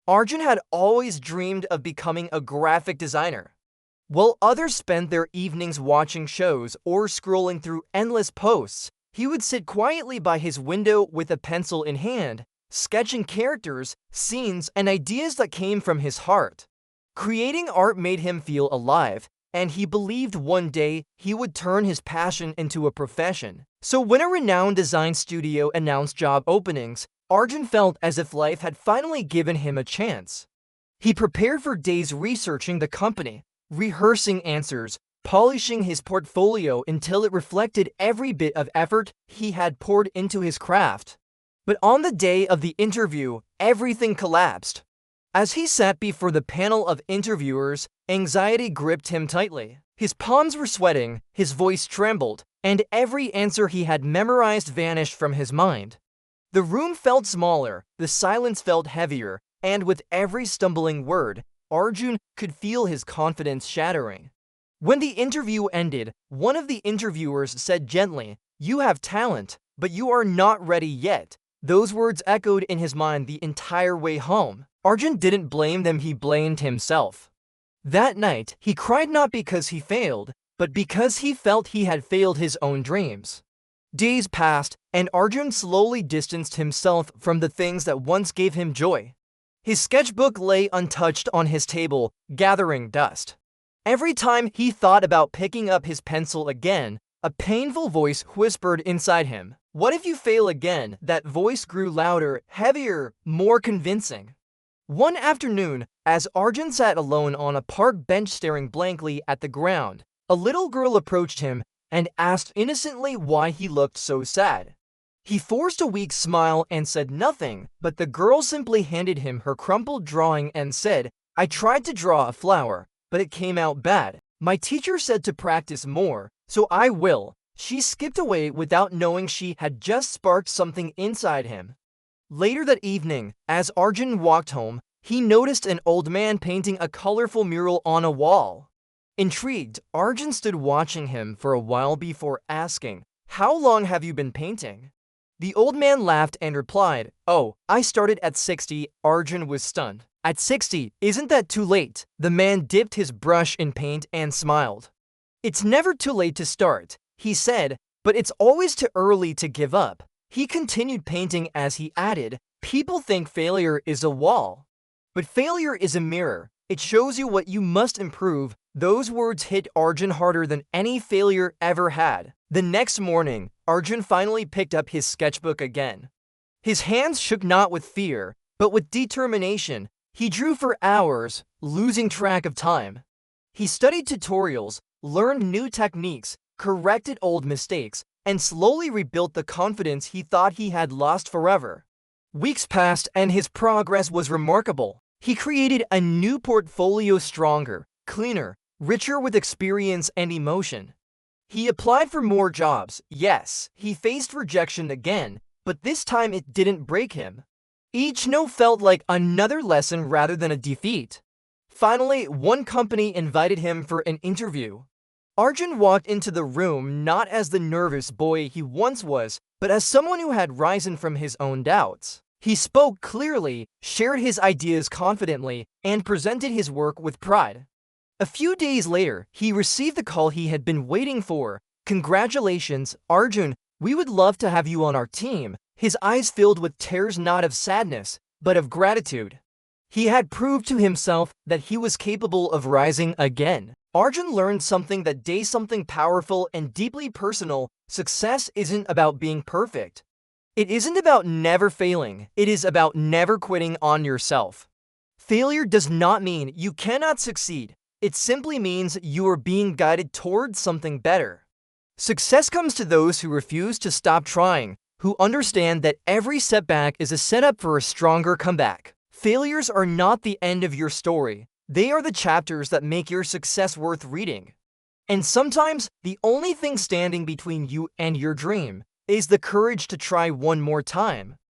Arjun had always dreamed of becoming a graphic designer. While others spent their evenings watching shows or scrolling through endless posts, he would sit quietly by his window with a pencil in hand, sketching characters, scenes, and ideas that came from his heart. Creating art made him feel alive, and he believed one day he would turn his passion into a profession. So when a renowned design studio announced job openings, Arjun felt as if life had finally given him a chance. He prepared for days researching the company, rehearsing answers, polishing his portfolio until it reflected every bit of effort he had poured into his craft. But on the day of the interview, everything collapsed. As he sat before the panel of interviewers, anxiety gripped him tightly. His palms were sweating, his voice trembled, and every answer he had memorized vanished from his mind. The room felt smaller, the silence felt heavier, and with every stumbling word, Arjun could feel his confidence shattering. When the interview ended, one of the interviewers said gently, "You have talent, but you are not ready yet." Those words echoed in his mind the entire way home. Arjun didn't blame them, he blamed himself. That night, he cried not because he failed, but because he felt he had failed his own dreams. Days passed, and Arjun slowly distanced himself from the things that once gave him joy. His sketchbook lay untouched on his table, gathering dust. Every time he thought about picking up his pencil again, a painful voice whispered inside him, "What if you fail again?" That voice grew louder, heavier, more convincing. One afternoon, as Arjun sat alone on a park bench staring blankly at the ground, a little girl approached him and asked innocently why he looked so sad. He forced a weak smile and said nothing, but the girl simply handed him her crumpled drawing and said, "I tried to draw a flower, but it came out bad. My teacher said to practice more, so I will." She skipped away without knowing she had just sparked something inside him. Later that evening, as Arjun walked home, he noticed an old man painting a colorful mural on a wall. Intrigued, Arjun stood watching him for a while before asking, "How long have you been painting?" The old man laughed and replied, "Oh, I started at 60. Arjun was stunned. "At 60, isn't that too late?" The man dipped his brush in paint and smiled. "It's never too late to start," he said, "but it's always too early to give up." He continued painting as he added, "People think failure is a wall, but failure is a mirror. It shows you what you must improve." Those words hit Arjun harder than any failure ever had. The next morning, Arjun finally picked up his sketchbook again. His hands shook not with fear, but with determination. He drew for hours, losing track of time. He studied tutorials, learned new techniques, corrected old mistakes, and slowly rebuilt the confidence he thought he had lost forever. Weeks passed and his progress was remarkable. He created a new portfolio, stronger, cleaner, richer with experience and emotion. He applied for more jobs. Yes, he faced rejection again, but this time it didn't break him. Each no felt like another lesson rather than a defeat. Finally, one company invited him for an interview. Arjun walked into the room not as the nervous boy he once was, but as someone who had risen from his own doubts. He spoke clearly, shared his ideas confidently, and presented his work with pride. A few days later, he received the call he had been waiting for. "Congratulations, Arjun, we would love to have you on our team." His eyes filled with tears, not of sadness, but of gratitude. He had proved to himself that he was capable of rising again. Arjun learned something that day, something powerful and deeply personal. Success isn't about being perfect. It isn't about never failing. It is about never quitting on yourself. Failure does not mean you cannot succeed. It simply means you are being guided towards something better. Success comes to those who refuse to stop trying, who understand that every setback is a setup for a stronger comeback. Failures are not the end of your story. They are the chapters that make your success worth reading. And sometimes, the only thing standing between you and your dream is the courage to try one more time.